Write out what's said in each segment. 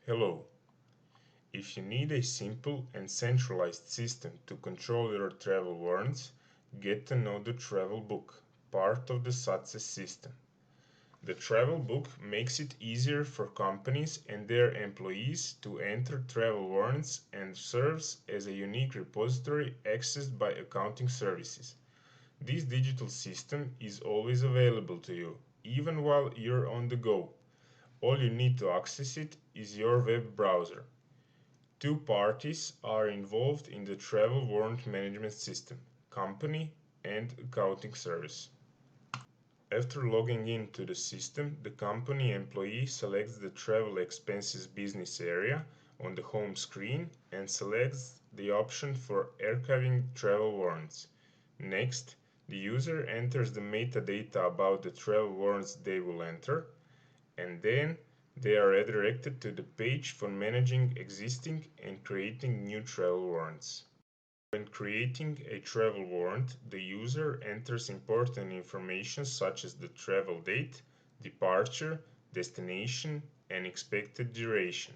Hello. If you need a simple and centralized system to control your travel warrants, get to know the eTravelBook, part of the success system. The eTravelBook makes it easier for companies and their employees to enter travel warrants and serves as a unique repository accessed by accounting services. This digital system is always available to you, even while you're on the go. All you need to access it is your web browser. Two parties are involved in the travel warrant management system: company and accounting service. After logging into the system, the company employee selects the travel expenses business area on the home screen and selects the option for archiving travel warrants. Next, the user enters the metadata about the travel warrants they will enter, and then they are redirected to the page for managing existing and creating new travel warrants. When creating a travel warrant, the user enters important information such as the travel date, departure, destination, and expected duration.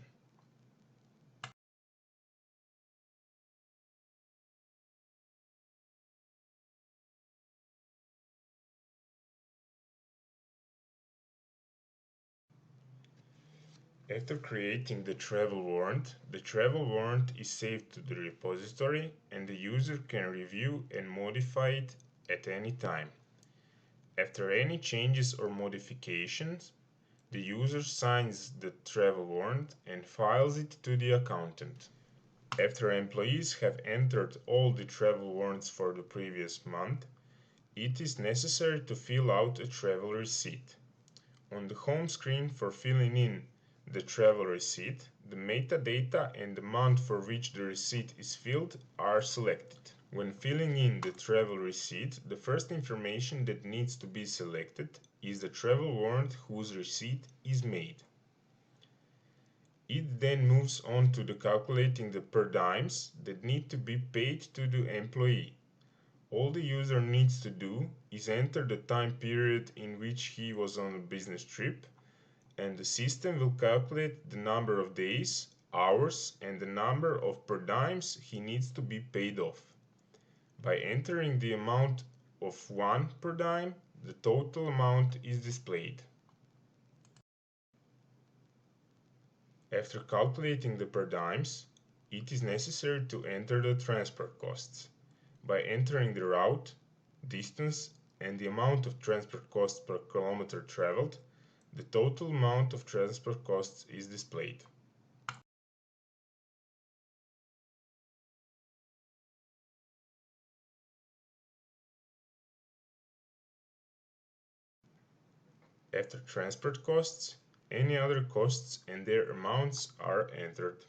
After creating the travel warrant is saved to the repository and the user can review and modify it at any time. After any changes or modifications, the user signs the travel warrant and files it to the accountant. After employees have entered all the travel warrants for the previous month, it is necessary to fill out a travel receipt. On the home screen for filling in the travel receipt, the metadata and the month for which the receipt is filled are selected. When filling in the travel receipt, the first information that needs to be selected is the travel warrant whose receipt is made. It then moves on to the calculating the per diems that need to be paid to the employee. All the user needs to do is enter the time period in which he was on a business trip, and the system will calculate the number of days, hours, and the number of per diems he needs to be paid off. By entering the amount of 1 per diem, the total amount is displayed. After calculating the per diems, it is necessary to enter the transport costs. By entering the route, distance, and the amount of transport costs per kilometer traveled, the total amount of transport costs is displayed. After transport costs, any other costs and their amounts are entered.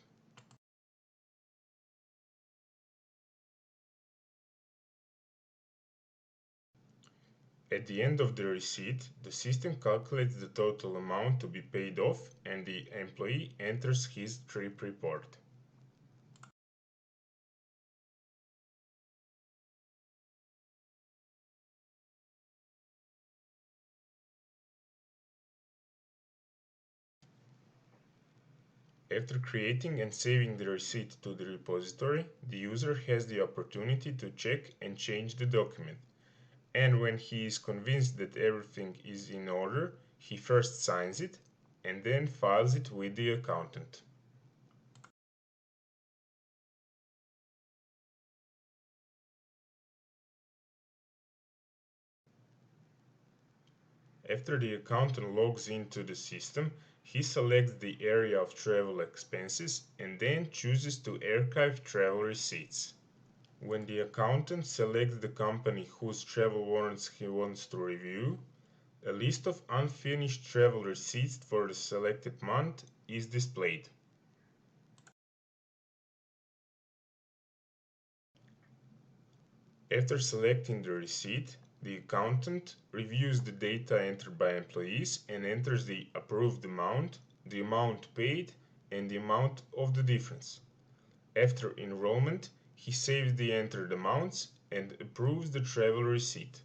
At the end of the receipt, the system calculates the total amount to be paid off and the employee enters his trip report. After creating and saving the receipt to the repository, the user has the opportunity to check and change the document. And when he is convinced that everything is in order, he first signs it and then files it with the accountant. After the accountant logs into the system, he selects the area of travel expenses and then chooses to archive travel receipts. When the accountant selects the company whose travel warrants he wants to review, a list of unfinished travel receipts for the selected month is displayed. After selecting the receipt, the accountant reviews the data entered by employees and enters the approved amount, the amount paid, and the amount of the difference. After enrollment, he saves the entered amounts and approves the travel receipt.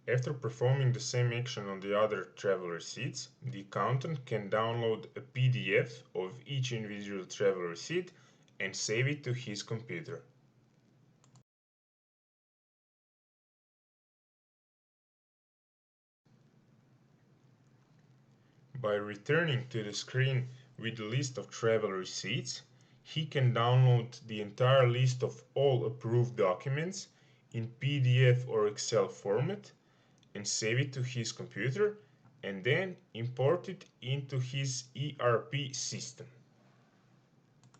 After performing the same action on the other travel receipts, the accountant can download a PDF of each individual travel receipt and save it to his computer. By returning to the screen with the list of travel receipts, he can download the entire list of all approved documents in PDF or Excel format and save it to his computer and then import it into his ERP system.